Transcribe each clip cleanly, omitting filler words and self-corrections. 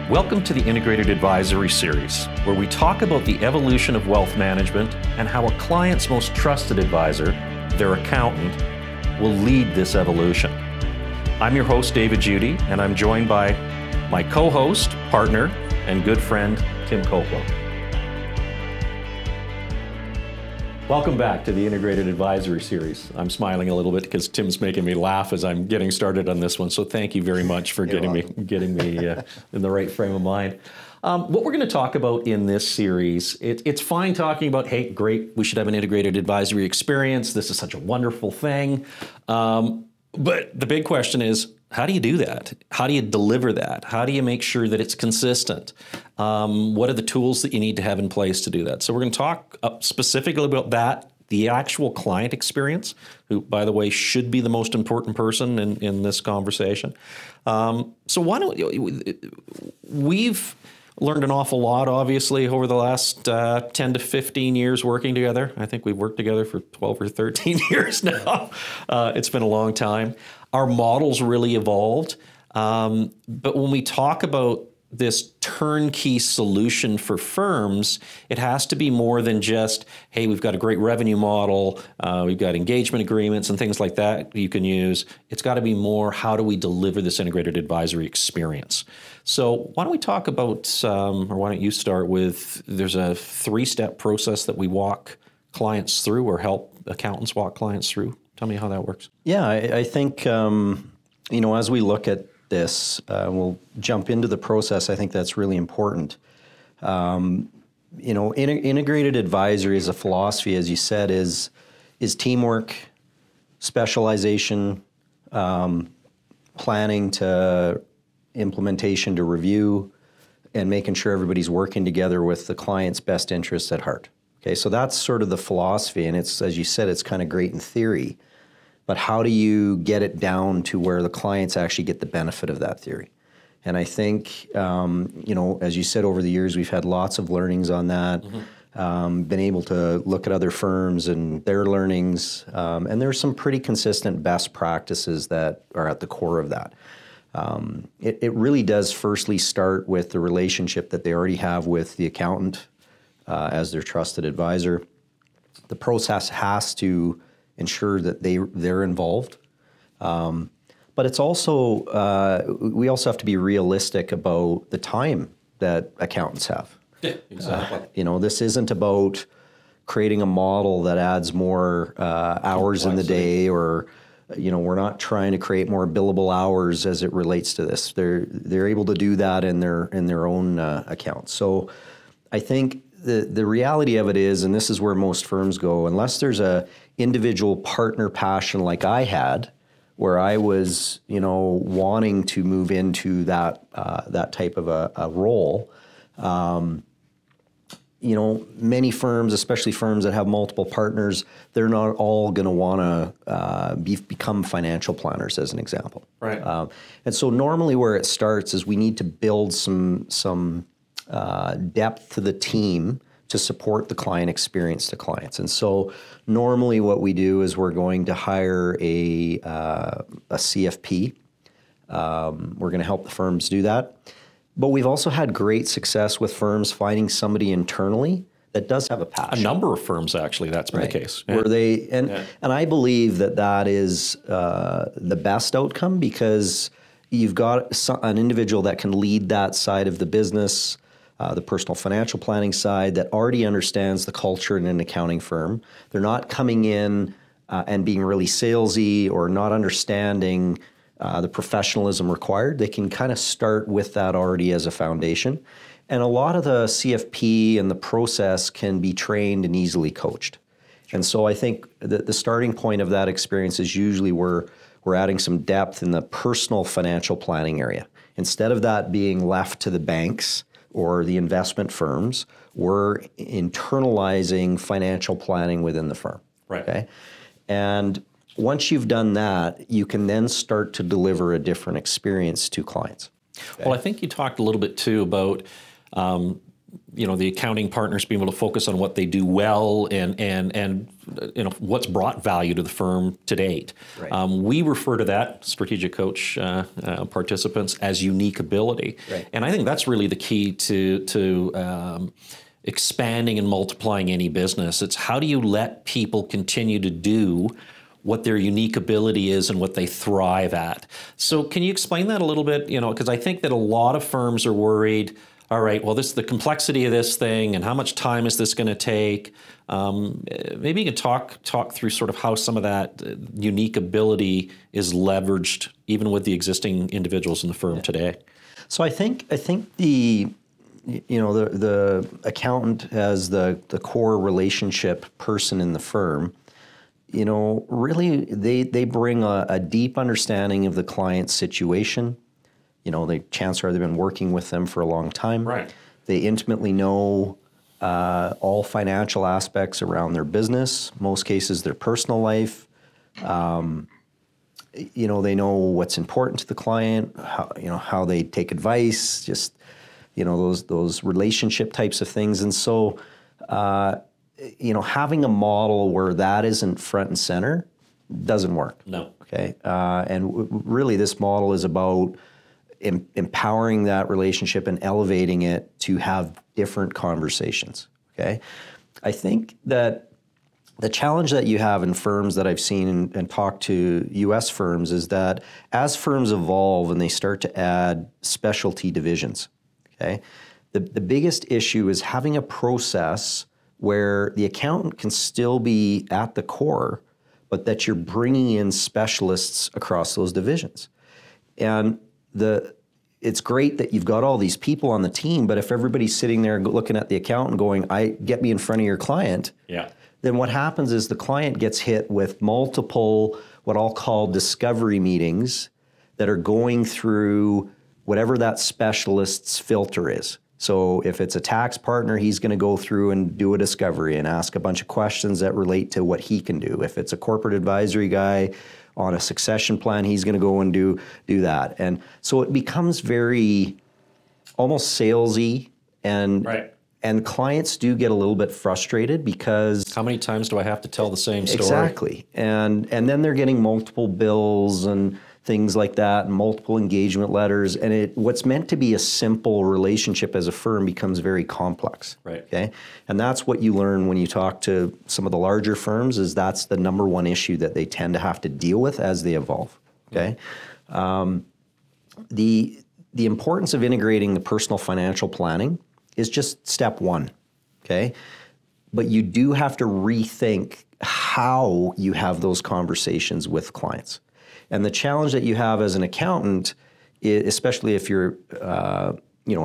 Welcome to the Integrated Advisory Series, where we talk about the evolution of wealth management and how a client's most trusted advisor, their accountant, will lead this evolution. I'm your host, David Judy, and I'm joined by my co-host, partner, and good friend, Tim Coplow. Welcome back to the Integrated Advisory Series. I'm smiling a little bit because Tim's making me laugh as I'm getting started on this one, so thank you very much for getting me in the right frame of mind. What we're going to talk about in this series, it's fine talking about, hey, great, we should have an integrated advisory experience. This is such a wonderful thing. But the big question is, how do you do that? How do you deliver that? How do you make sure that it's consistent? What are the tools that you need to have in place to do that? So we're going to talk specifically about that, the actual client experience, who, by the way, should be the most important person in this conversation. So why don't we've learned an awful lot, obviously, over the last 10 to 15 years working together. I think we've worked together for 12 or 13 years now. It's been a long time. Our models really evolved. But when we talk about this turnkey solution for firms, it has to be more than just, hey, we've got a great revenue model, we've got engagement agreements and things like that you can use. It's got to be more, how do we deliver this integrated advisory experience? So why don't we talk about, or why don't you start with, there's a 3-step process that we walk clients through or help accountants walk clients through. Tell me how that works. Yeah, I think, as we look at this, we'll jump into the process. I think that's really important. Integrated advisory as a philosophy, as you said, is teamwork, specialization, planning to implementation to review, and making sure everybody's working together with the client's best interests at heart. Okay, so that's sort of the philosophy, and it's, as you said, it's kind of great in theory, but how do you get it down to where the clients actually get the benefit of that theory? And I think, as you said, over the years, we've had lots of learnings on that, been able to look at other firms and their learnings, and there's some pretty consistent best practices that are at the core of that. It really does firstly start with the relationship that they already have with the accountant as their trusted advisor. The process has to ensure that they're involved. But it's also, we also have to be realistic about the time that accountants have. Yeah, exactly. This isn't about creating a model that adds more hours in the day, or, we're not trying to create more billable hours as it relates to this. They're able to do that in their own accounts. So I think the reality of it is, and this is where most firms go, unless there's a individual partner passion like I had, where I was, wanting to move into that type of a role. Many firms, especially firms that have multiple partners, they're not all going to want to become financial planners, as an example. Right. And so normally where it starts is we need to build some depth to the team to support the client experience to clients. And so normally what we do is we're going to hire a CFP. We're going to help the firms do that. But we've also had great success with firms finding somebody internally that does have a passion. A number of firms, actually, that's been the case. Yeah. Where they, and I believe that is the best outcome, because you've got an individual that can lead that side of the business, the personal financial planning side, that already understands the culture in an accounting firm. They're not coming in and being really salesy or not understanding the professionalism required. They can kind of start with that already as a foundation. And a lot of the CFP and the process can be trained and easily coached. And so I think that the starting point of that experience is usually we're adding some depth in the personal financial planning area. Instead of that being left to the banks or the investment firms, we're internalizing financial planning within the firm. Right. Okay? And once you've done that, you can then start to deliver a different experience to clients. Okay? Well, I think you talked a little bit too about the accounting partners being able to focus on what they do well and what's brought value to the firm to date. Right. We refer to that, strategic coach participants, as unique ability. Right. And I think that's really the key to expanding and multiplying any business. It's how do you let people continue to do what their unique ability is and what they thrive at. So can you explain that a little bit? Because I think that a lot of firms are worried, all right, well, this is the complexity of this thing and how much time is this going to take? Maybe you can talk through sort of how some of that unique ability is leveraged even with the existing individuals in the firm today. So I think the accountant as the core relationship person in the firm, really they bring a deep understanding of the client's situation. The chances are they've been working with them for a long time. Right. They intimately know all financial aspects around their business, most cases their personal life. They know what's important to the client, how they take advice, just those relationship types of things. And so, having a model where that isn't front and center doesn't work. No. Okay. Really, this model is about empowering that relationship and elevating it to have different conversations. Okay. I think that the challenge that you have in firms that I've seen and talked to U.S. firms is that as firms evolve and they start to add specialty divisions, okay, the biggest issue is having a process where the accountant can still be at the core, but that you're bringing in specialists across those divisions. And it's great that you've got all these people on the team, but if everybody's sitting there looking at the accountant going, get me in front of your client, yeah, then what happens is the client gets hit with multiple, what I'll call discovery meetings that are going through whatever that specialist's filter is. So if it's a tax partner, he's going to go through and do a discovery and ask a bunch of questions that relate to what he can do. If it's a corporate advisory guy on a succession plan, he's going to go and do that. And so it becomes very almost salesy, and right. And clients do get a little bit frustrated because how many times do I have to tell the same story? Exactly. And then they're getting multiple bills and things like that, and multiple engagement letters, and what's meant to be a simple relationship as a firm becomes very complex. Right. Okay. And that's what you learn when you talk to some of the larger firms, is that's the number one issue that they tend to have to deal with as they evolve. Okay. The importance of integrating the personal financial planning is just step one. Okay. But you do have to rethink how you have those conversations with clients. And the challenge that you have as an accountant, especially if you're a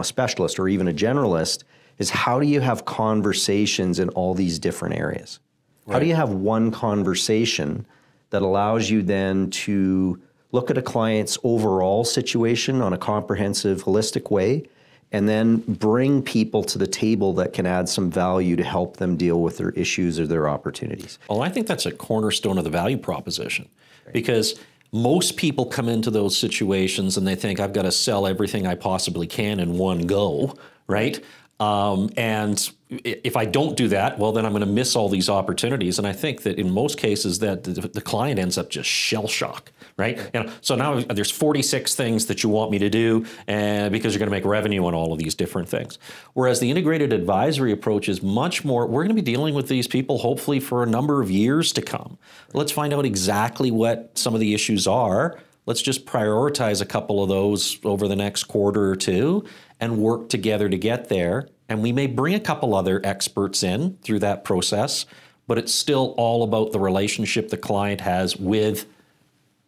specialist or even a generalist, is how do you have conversations in all these different areas? Right. How do you have one conversation that allows you then to look at a client's overall situation on a comprehensive, holistic way, and then bring people to the table that can add some value to help them deal with their issues or their opportunities? Well, I think that's a cornerstone of the value proposition, because most people come into those situations and they think, I've got to sell everything I possibly can in one go, right? And if I don't do that, well, then I'm going to miss all these opportunities. And I think that in most cases that the client ends up just shell shock, right? So now there's 46 things that you want me to do because you're going to make revenue on all of these different things. Whereas the integrated advisory approach is much more, we're going to be dealing with these people hopefully for a number of years to come. Let's find out exactly what some of the issues are. Let's just prioritize a couple of those over the next quarter or two and work together to get there. And we may bring a couple other experts in through that process, but it's still all about the relationship the client has with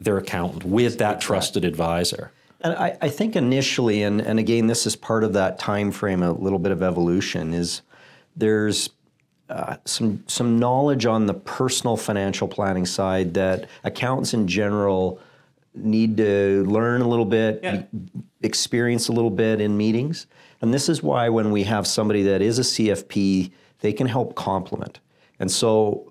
their accountant, with that trusted advisor. And I think initially, and again, this is part of that time frame, a little bit of evolution, is there's some knowledge on the personal financial planning side that accountants in general need to learn a little bit, experience a little bit in meetings. And this is why when we have somebody that is a CFP, they can help complement. And so,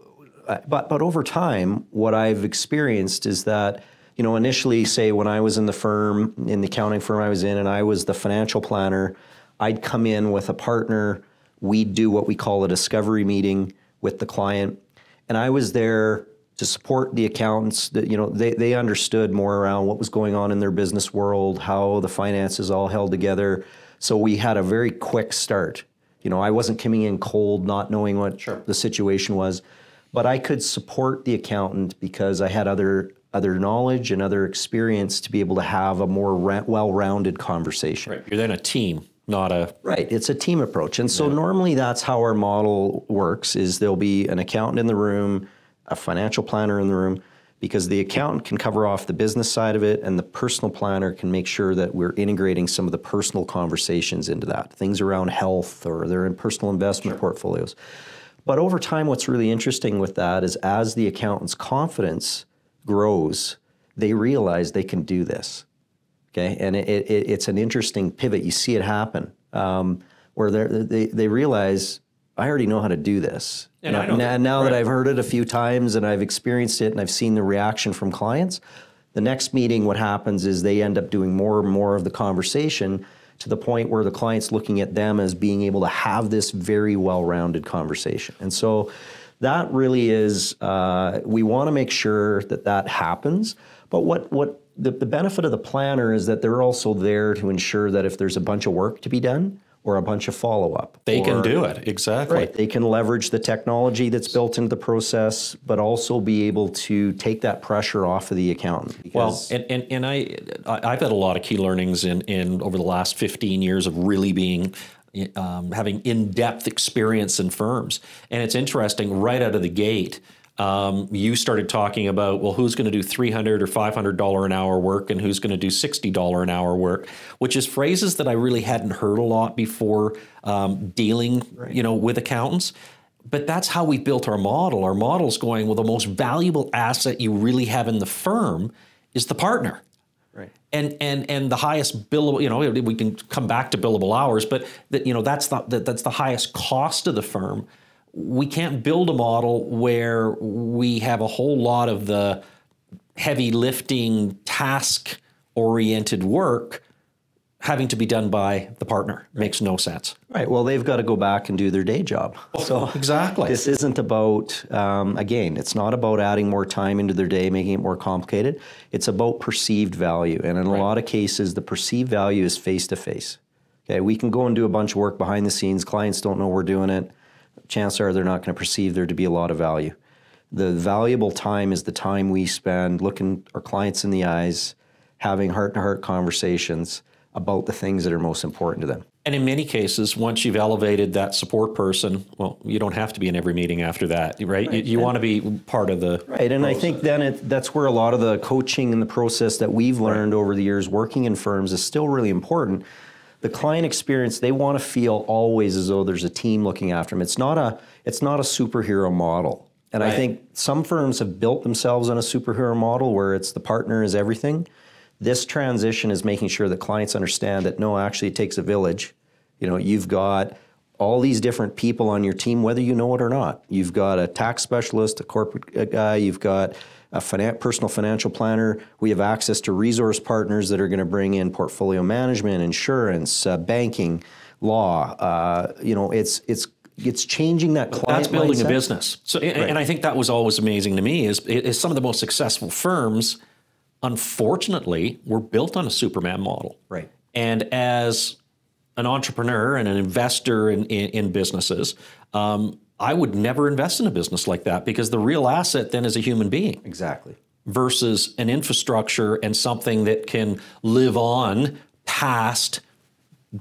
but over time, what I've experienced is that, initially, say when I was in the firm, in the accounting firm I was in, and I was the financial planner, I'd come in with a partner. We'd do what we call a discovery meeting with the client. And I was there to support the accountants. That, you know, they understood more around what was going on in their business world, how the finances all held together. So we had a very quick start. You know, I wasn't coming in cold, not knowing what the situation was, but I could support the accountant because I had other knowledge and other experience to be able to have a more well-rounded conversation. Right. You're then a team, not a... Right. It's a team approach. And so normally that's how our model works, is there'll be an accountant in the room, a financial planner in the room, because the accountant can cover off the business side of it and the personal planner can make sure that we're integrating some of the personal conversations into that. Things around health or their personal investment portfolios. But over time, what's really interesting with that is as the accountant's confidence grows, they realize they can do this. Okay, and it's an interesting pivot. You see it happen where they realize, I already know how to do this. And now that I've heard it a few times and I've experienced it and I've seen the reaction from clients, the next meeting, what happens is they end up doing more and more of the conversation to the point where the client's looking at them as being able to have this very well-rounded conversation. And so that really is, we want to make sure that that happens. But what the benefit of the planner is that they're also there to ensure that if there's a bunch of work to be done or a bunch of follow-up, they can do it. Exactly. Right. They can leverage the technology that's built into the process, but also be able to take that pressure off of the accountant. Well, and I've had a lot of key learnings in over the last 15 years of really being having in-depth experience in firms. And it's interesting, right out of the gate, you started talking about, well, who's going to do $300 or $500 an hour work and who's going to do $60 an hour work, which is phrases that I really hadn't heard a lot before dealing, with accountants. But that's how we built our model. Our model's going, well, the most valuable asset you really have in the firm is the partner. Right. And the highest billable, we can come back to billable hours, but that's the highest cost of the firm. We can't build a model where we have a whole lot of the heavy lifting, task-oriented work having to be done by the partner. Makes no sense. Right. Well, they've got to go back and do their day job. So exactly. This isn't about, again, it's not about adding more time into their day, making it more complicated. It's about perceived value. And in a lot of cases, the perceived value is face-to-face. Okay, we can go and do a bunch of work behind the scenes. Clients don't know we're doing it. Chances are they're not going to perceive there to be a lot of value. The valuable time is the time we spend looking our clients in the eyes, having heart-to-heart conversations about the things that are most important to them. And in many cases, once you've elevated that support person, well, you don't have to be in every meeting after that, right? You want to be part of the Right, and process. I think then that's where a lot of the coaching and the process that we've learned over the years working in firms is still really important. The client experience, they want to feel always as though there's a team looking after them. It's not a superhero model. And I think some firms have built themselves on a superhero model where it's the partner is everything. This transition is making sure that clients understand that no, actually it takes a village. You've got all these different people on your team, whether you know it or not. You've got a tax specialist, a corporate guy, you've got a personal financial planner. We have access to resource partners that are going to bring in portfolio management, insurance, banking, law. It's changing that client That's building mindset. A business. So, and I think that was always amazing to me is some of the most successful firms, unfortunately, were built on a Superman model. Right. And as an entrepreneur and an investor in businesses, I would never invest in a business like that because the real asset then is a human being. Exactly. Versus an infrastructure and something that can live on past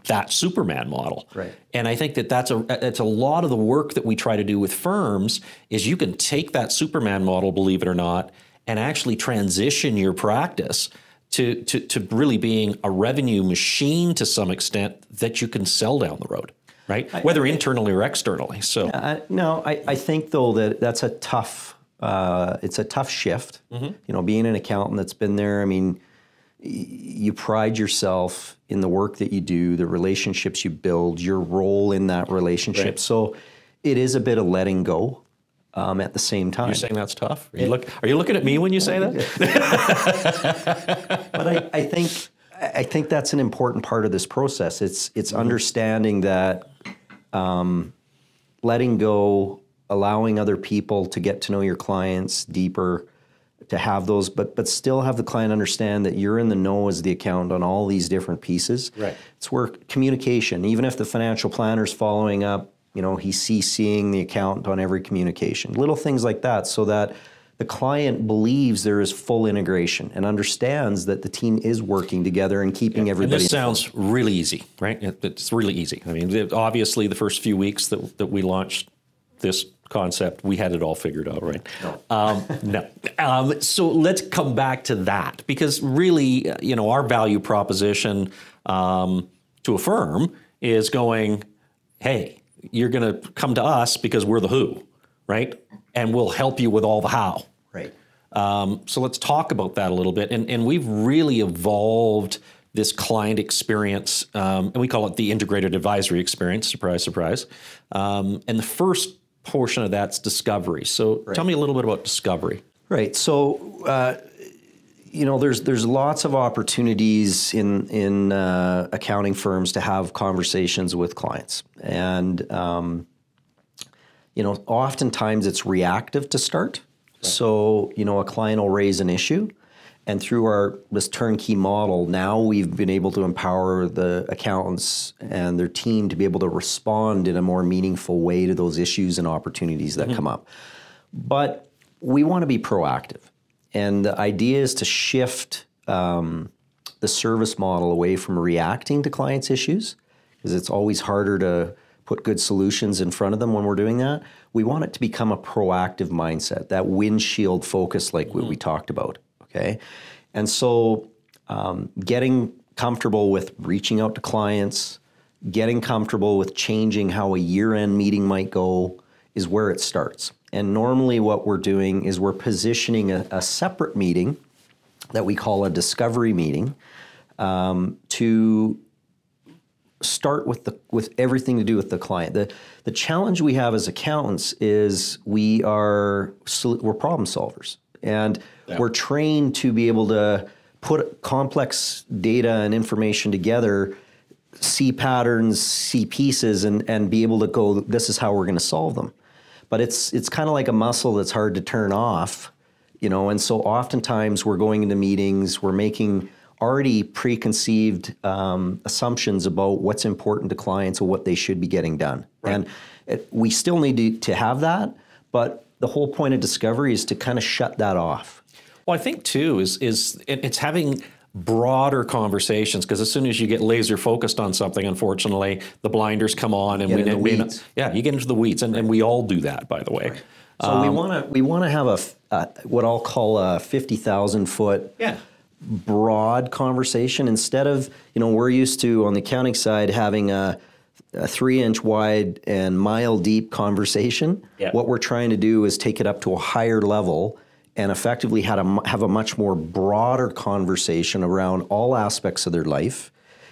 that Superman model. Right. And I think that's a lot of the work that we try to do with firms is you can take that Superman model, believe it or not, and actually transition your practice to really being a revenue machine to some extent that you can sell down the road, right? Whether internally or externally. So I think though that's a tough, it's a tough shift. Mm-hmm. Being an accountant that's been there, I mean, you pride yourself in the work that you do, the relationships you build, your role in that relationship. Right. So it is a bit of letting go. At the same time. You're saying that's tough? Are you looking at me when you say that? But I think I think that's an important part of this process. It's understanding that letting go, allowing other people to get to know your clients deeper, to have those, but still have the client understand that you're in the know as the accountant on all these different pieces. Right. It's where communication, even if the financial planner's following up, he's CCing the accountant on every communication. Little things like that, so that the client believes there is full integration and understands that the team is working together and keeping everybody. And this sounds really easy, right? It's really easy. I mean, obviously, the first few weeks that we launched this concept, we had it all figured out, right? No. So let's come back to that, because really, our value proposition to a firm is going, hey, you're going to come to us because we're the who, right? And we'll help you with all the how. Right. So let's talk about that a little bit. And we've really evolved this client experience, and we call it the integrated advisory experience, surprise, surprise. And the first portion of that's discovery. So tell me a little bit about discovery. Right. So, there's lots of opportunities in accounting firms to have conversations with clients. And, oftentimes it's reactive to start. Right. So, a client will raise an issue. And through this turnkey model, now we've been able to empower the accountants and their team to be able to respond in a more meaningful way to those issues and opportunities that come up. But we want to be proactive. And the idea is to shift the service model away from reacting to clients' issues, because it's always harder to put good solutions in front of them when we're doing that. We want it to become a proactive mindset, that windshield focus like what we talked about. Okay, and so getting comfortable with reaching out to clients, getting comfortable with changing how a year-end meeting might go is where it starts. And normally what we're doing is we're positioning a separate meeting that we call a discovery meeting to start with everything to do with the client. The challenge we have as accountants is we're problem solvers. And we're trained to be able to put complex data and information together, see patterns, see pieces, and be able to go, this is how we're going to solve them. But it's kind of like a muscle that's hard to turn off, and so oftentimes we're going into meetings, we're making already preconceived assumptions about what's important to clients or what they should be getting done. Right. And we still need to have that, but the whole point of discovery is to kind of shut that off. Well, I think too is it's having broader conversations, because as soon as you get laser focused on something, unfortunately, the blinders come on and you get into the weeds, and we all do that, by the way. Right. So we want to have what I'll call a 50,000 foot broad conversation, instead of we're used to on the accounting side having a 3-inch wide and mile deep conversation. Yep. What we're trying to do is take it up to a higher level and effectively have a much more broader conversation around all aspects of their life.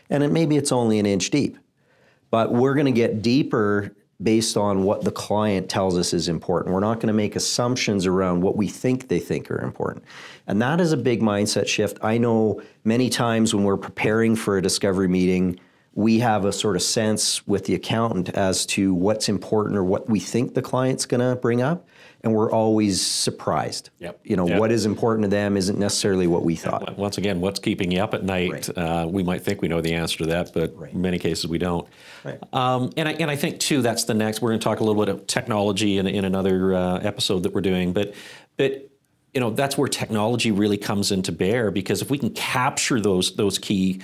And maybe it's only an inch deep, but we're going to get deeper based on what the client tells us is important. We're not going to make assumptions around what we think they think are important. And that is a big mindset shift. I know many times when we're preparing for a discovery meeting, we have a sort of sense with the accountant as to what's important or what we think the client's going to bring up. And we're always surprised. What is important to them isn't necessarily what we thought. Once again, what's keeping you up at night? Right. We might think we know the answer to that, but in many cases we don't. Right. And I think too, that's the next. We're going to talk a little bit of technology in another episode that we're doing, but that's where technology really comes into bear, because if we can capture those key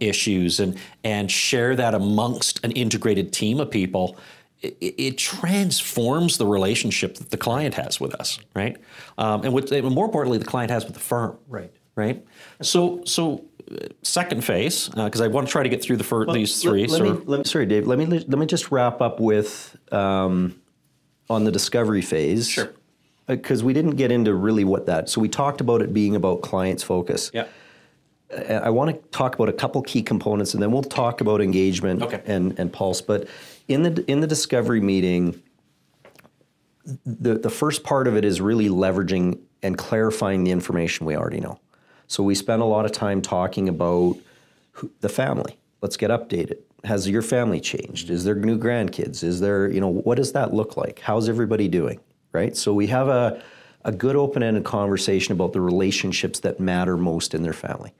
issues and share that amongst an integrated team of people, it transforms the relationship that the client has with us, right? And more importantly, the client has with the firm, right? So second phase, because I want to try to get through these three. Sorry, Dave. Let me just wrap up with on the discovery phase. Sure. Because we didn't get into really what that. So we talked about it being about clients' focus. Yeah. I want to talk about a couple key components, and then we'll talk about engagement and pulse. But in the discovery meeting, the first part of it is really leveraging and clarifying the information we already know. So we spend a lot of time talking about the family. Let's get updated. Has your family changed? Is there new grandkids? Is there, what does that look like? How's everybody doing, right? So we have a good open-ended conversation about the relationships that matter most in their family.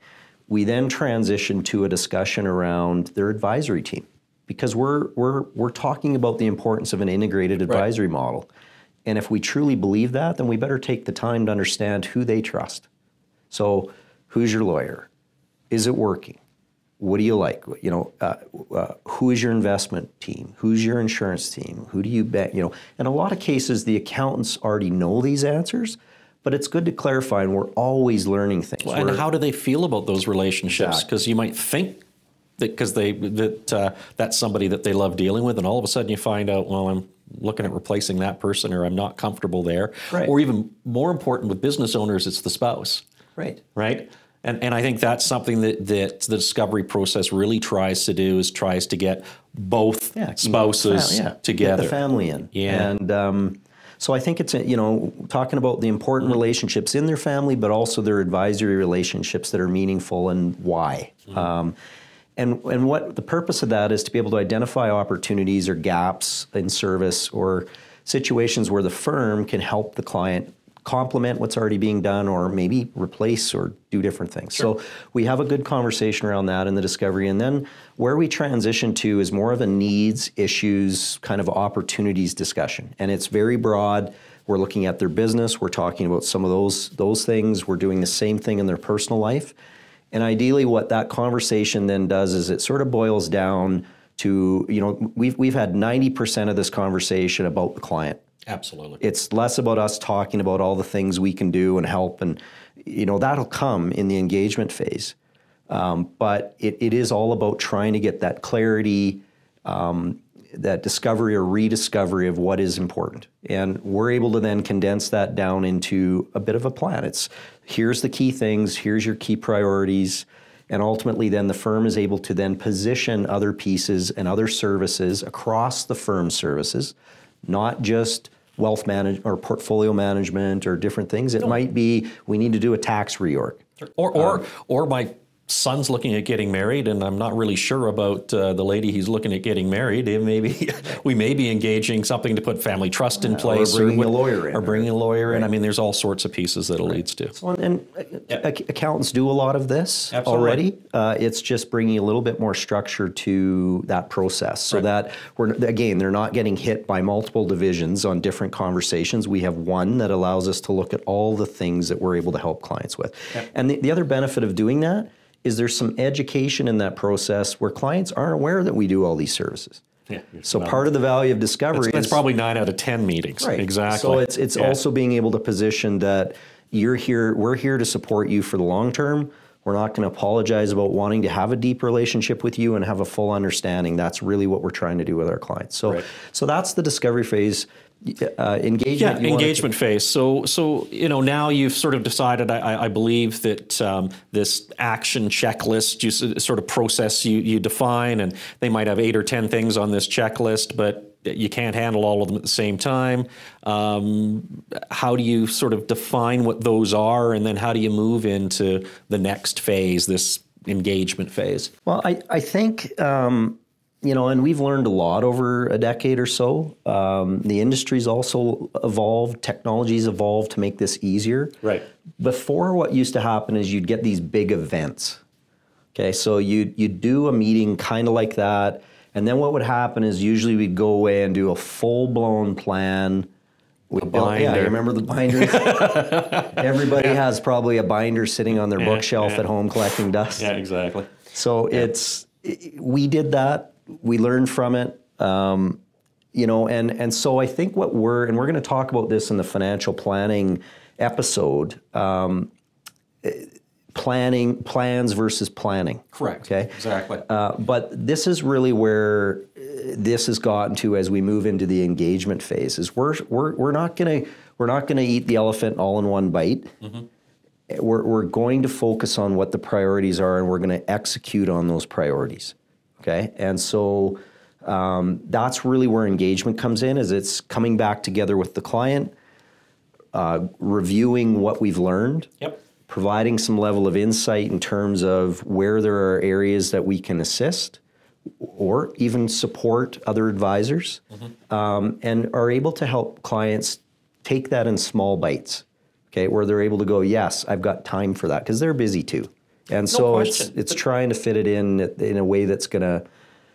We then transition to a discussion around their advisory team, because we're talking about the importance of an integrated advisory model. And if we truly believe that, then we better take the time to understand who they trust. So who's your lawyer? Is it working? What do you like? Who is your investment team? Who's your insurance team? Who do you bet? In a lot of cases, the accountants already know these answers, but it's good to clarify, and we're always learning things. Well, and how do they feel about those relationships? Because you might think that that's somebody that they love dealing with, and all of a sudden you find out, well, I'm looking at replacing that person, or I'm not comfortable there. Right. Or even more important with business owners, it's the spouse. Right? And I think that's something that the discovery process really tries to do, is tries to get both spouses together. Get the family in. Yeah. And so I think it's, talking about the important relationships in their family, but also their advisory relationships that are meaningful, and why. And what the purpose of that is to be able to identify opportunities or gaps in service, or situations where the firm can help the client complement what's already being done, or maybe replace or do different things. Sure. So we have a good conversation around that in the discovery. And then where we transition to is more of a needs, issues, kind of opportunities discussion. And it's very broad. We're looking at their business. We're talking about some of those things. We're doing the same thing in their personal life. And ideally what that conversation then does is it sort of boils down to, we've had 90% of this conversation about the client. Absolutely. It's less about us talking about all the things we can do and help, and that'll come in the engagement phase. But it is all about trying to get that clarity, that discovery or rediscovery of what is important. And we're able to then condense that down into a bit of a plan. It's here's the key things, here's your key priorities, and ultimately then the firm is able to then position other pieces and other services across the firm's services, not just wealth management or portfolio management or different things. It might be we need to do a tax reorg. Or my son's looking at getting married, and I'm not really sure about the lady he's looking at getting married. We may be engaging something to put family trust in place, or bringing a lawyer in. Or bringing a lawyer in. I mean, there's all sorts of pieces that it leads to. So, and accountants do a lot of this already. It's just bringing a little bit more structure to that process, so that they're not getting hit by multiple divisions on different conversations. We have one that allows us to look at all the things that we're able to help clients with. Yep. And the other benefit of doing that is there's some education in that process where clients aren't aware that we do all these services. Yeah. So part of the value of discovery is probably 9 out of 10 meetings. Right. Exactly. So it's also being able to position that we're here to support you for the long term. We're not going to apologize about wanting to have a deep relationship with you and have a full understanding. That's really what we're trying to do with our clients. So so that's the discovery phase. Engagement. Yeah, engagement phase. So now you've sort of decided, I believe, that this action checklist, you sort of process you define, and they might have 8 or 10 things on this checklist, but you can't handle all of them at the same time. How do you sort of define what those are, and then how do you move into the next phase, this engagement phase? Well, I think and we've learned a lot over a decade or so. The industry's also evolved, technology's evolved to make this easier. Right. Before, what used to happen is you'd get these big events. Okay, so you'd do a meeting kind of like that, and then what would happen is usually we'd go away and do a full-blown plan. You remember the binders? Everybody has probably a binder sitting on their bookshelf at home collecting dust. Yeah, exactly. So we did that. We learned from it, and so I think we're going to talk about this in the financial planning episode, plans versus planning. Correct. Okay. Exactly. But this is really where this has gotten to as we move into the engagement phase. Is we're not going to eat the elephant all in one bite. Mm-hmm. We're going to focus on what the priorities are, and we're going to execute on those priorities. Okay, and so that's really where engagement comes in, is it's coming back together with the client, reviewing what we've learned, providing some level of insight in terms of where there are areas that we can assist or even support other advisors, and are able to help clients take that in small bites, okay, where they're able to go, yes, I've got time for that, because they're busy too. And so it's trying to fit it in a way that's going to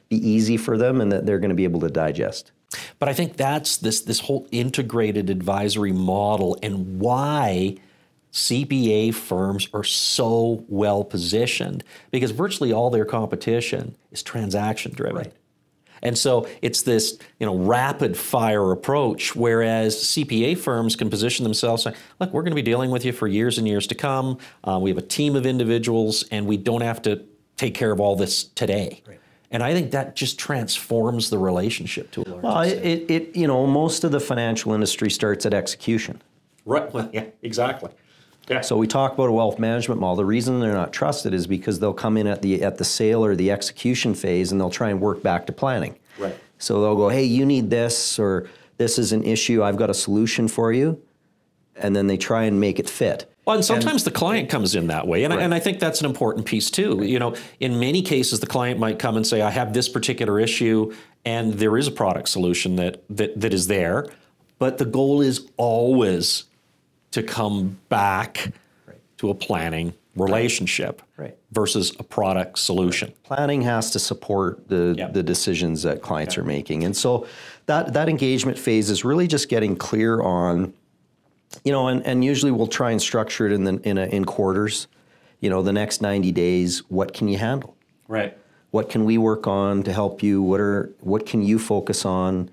be easy for them and that they're going to be able to digest. But I think that's this whole integrated advisory model and why CPA firms are so well positioned, because virtually all their competition is transaction driven. Right. And so it's this, rapid fire approach, whereas CPA firms can position themselves saying, look, we're going to be dealing with you for years and years to come. We have a team of individuals and we don't have to take care of all this today. Right. And I think that just transforms the relationship to a large extent. Well, most of the financial industry starts at execution. Right. Well, yeah, exactly. Yeah. So we talk about a wealth management model. The reason they're not trusted is because they'll come in at the sale or the execution phase and they'll try and work back to planning. Right. So they'll go, hey, you need this, or this is an issue, I've got a solution for you. And then they try and make it fit. Well, and sometimes the client comes in that way, and I think that's an important piece too. Right. In many cases, the client might come and say, I have this particular issue, and there is a product solution that is there, but the goal is always to come back to a planning relationship versus a product solution. Planning has to support the decisions that clients are making. And so that engagement phase is really just getting clear on, and usually we'll try and structure it in quarters. The next 90 days, what can you handle? Right. What can we work on to help you? What can you focus on?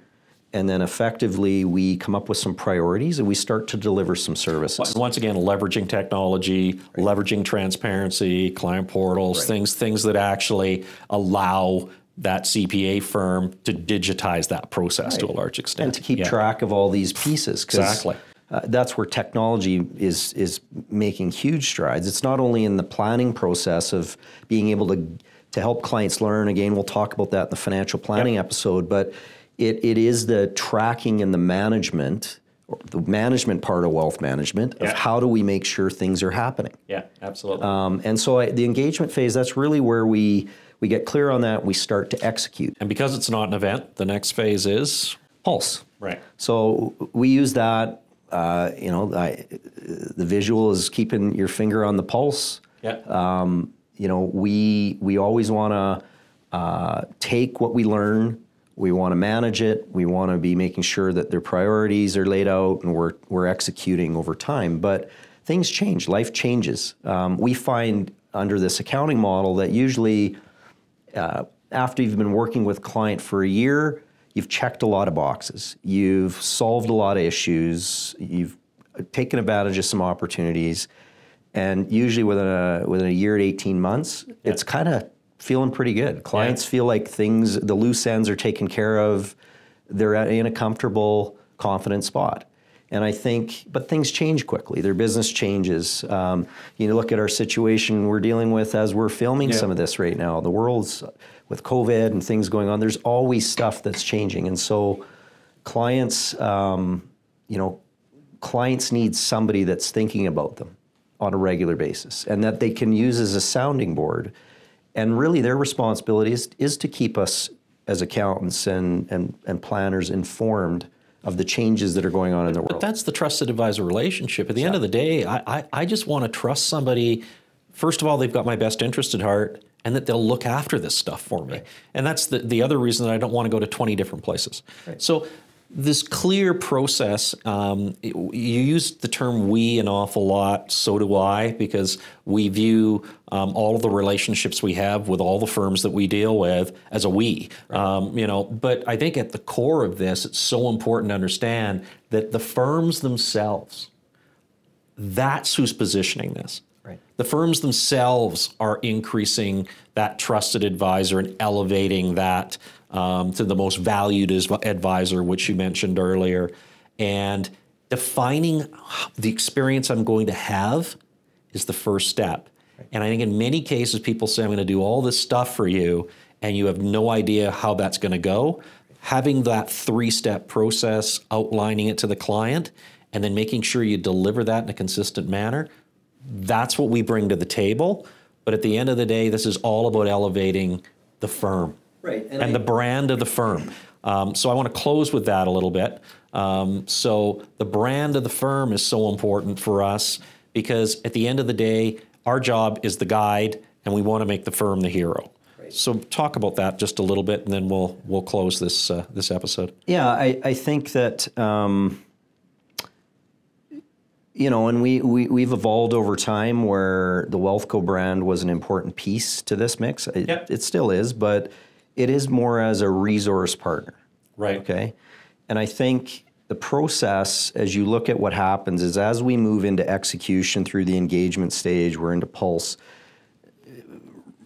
And then effectively, we come up with some priorities and we start to deliver some services. Once again, leveraging technology, leveraging transparency, client portals, things that actually allow that CPA firm to digitize that process to a large extent. And to keep track of all these pieces. Exactly. That's where technology is making huge strides. It's not only in the planning process of being able to help clients learn. Again, we'll talk about that in the financial planning episode, but it is the tracking and the management part of wealth management of how do we make sure things are happening. Yeah, absolutely. And so the engagement phase, that's really where we get clear on that, we start to execute. And because it's not an event, the next phase is? Pulse. Right. So we use that, the visual is keeping your finger on the pulse. Yeah. We always want to take what we learn. We want to manage it. We want to be making sure that their priorities are laid out and we're executing over time. But things change. Life changes. We find under this accounting model that usually after you've been working with a client for a year, you've checked a lot of boxes. You've solved a lot of issues. You've taken advantage of some opportunities. And usually within a year to 18 months, it's kind of feeling pretty good. Clients feel like the loose ends are taken care of. They're in a comfortable, confident spot. And I think, but things change quickly. Their business changes. Look at our situation we're dealing with as we're filming some of this right now. The world's with COVID and things going on. There's always stuff that's changing. And so clients, clients need somebody that's thinking about them on a regular basis and that they can use as a sounding board. And really their responsibility is to keep us as accountants and planners informed of the changes that are going on in the world. But that's the trusted advisor relationship. At the end of the day, I just want to trust somebody, first of all, they've got my best interest at heart, and that they'll look after this stuff for me. Right. And that's the other reason that I don't want to go to 20 different places. Right. So this clear process, you use the term we an awful lot, so do I, because we view all of the relationships we have with all the firms that we deal with as a we. Right. But I think at the core of this, it's so important to understand that the firms themselves, that's who's positioning this. Right. The firms themselves are increasing that trusted advisor and elevating that to the most valued advisor, which you mentioned earlier, and defining the experience I'm going to have is the first step. Right. And I think in many cases, people say, I'm going to do all this stuff for you, and you have no idea how that's going to go. Having that 3-step process, outlining it to the client, and then making sure you deliver that in a consistent manner, that's what we bring to the table. But at the end of the day, this is all about elevating the firm, right, and the brand of the firm. So I want to close with that a little bit. So the brand of the firm is so important for us because at the end of the day, our job is the guide, and we want to make the firm the hero. Right. So talk about that just a little bit, and then we'll close this this episode. Yeah, I think that and we've evolved over time where the Wealthco brand was an important piece to this mix. It still is, but it is more as a resource partner. Right. Okay. And I think the process, as you look at what happens, is as we move into execution through the engagement stage, we're into pulse,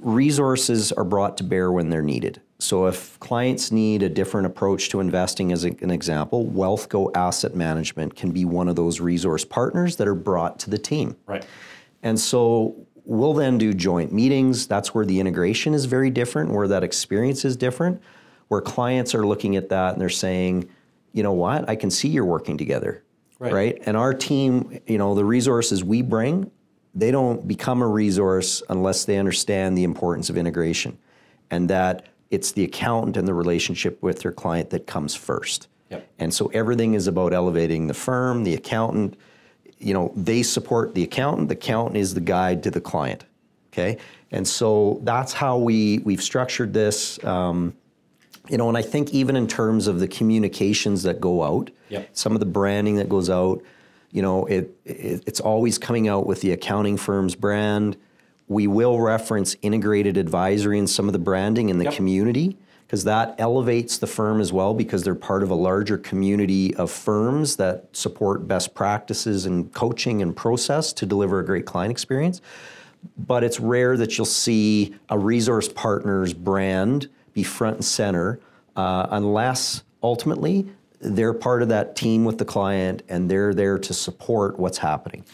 resources are brought to bear when they're needed. So if clients need a different approach to investing, as an example, Wealthco Asset Management can be one of those resource partners that are brought to the team. Right. And so we'll then do joint meetings. That's where the integration is very different, where that experience is different, where clients are looking at that and they're saying, you know what, I can see you're working together, right? And our team, the resources we bring, they don't become a resource unless they understand the importance of integration, and that it's the accountant and the relationship with their client that comes first. Yep. And so everything is about elevating the firm, the accountant. They support the accountant is the guide to the client, okay? And so that's how we've structured this, and I think even in terms of the communications that go out, some of the branding that goes out, it's always coming out with the accounting firm's brand. We will reference integrated advisory in some of the branding in the community, because that elevates the firm as well, because they're part of a larger community of firms that support best practices and coaching and process to deliver a great client experience. But it's rare that you'll see a resource partner's brand be front and center unless ultimately they're part of that team with the client and they're there to support what's happening.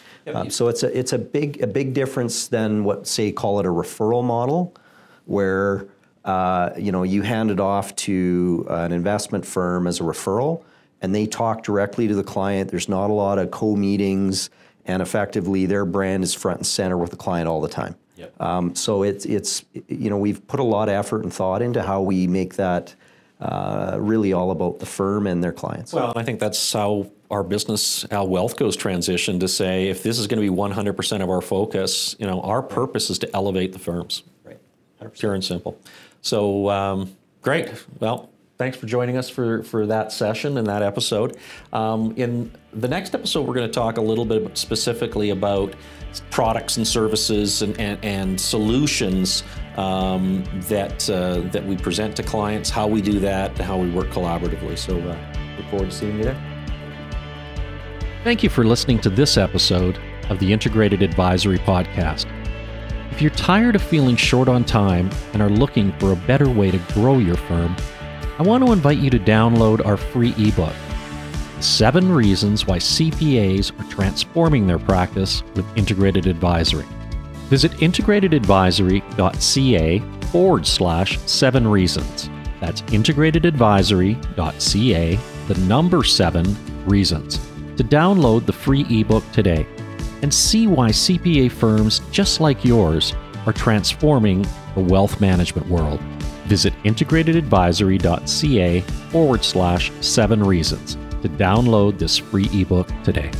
So it's a big difference than what, say, call it a referral model, where you hand it off to an investment firm as a referral and they talk directly to the client. There's not a lot of co-meetings, and effectively their brand is front and center with the client all the time. So it's we've put a lot of effort and thought into how we make that really all about the firm and their clients. Well, I think that's how our business, how Wealthco's transitioned to say, if this is going to be 100% of our focus, our purpose is to elevate the firms. Right. 100%. Pure and simple. So great. Well, thanks for joining us for that session and that episode. In the next episode, we're going to talk a little bit specifically about products and services and solutions that we present to clients, how we do that, and how we work collaboratively. So look forward to seeing you there. Thank you for listening to this episode of the Integrated Advisory Podcast. If you're tired of feeling short on time and are looking for a better way to grow your firm, I want to invite you to download our free ebook, 7 Reasons Why CPAs Are Transforming Their Practice with Integrated Advisory. Visit integratedadvisory.ca/7 reasons. That's integratedadvisory.ca, the number 7 reasons, to download the free ebook today and see why CPA firms just like yours are transforming the wealth management world. Visit integratedadvisory.ca/7 reasons to download this free ebook today.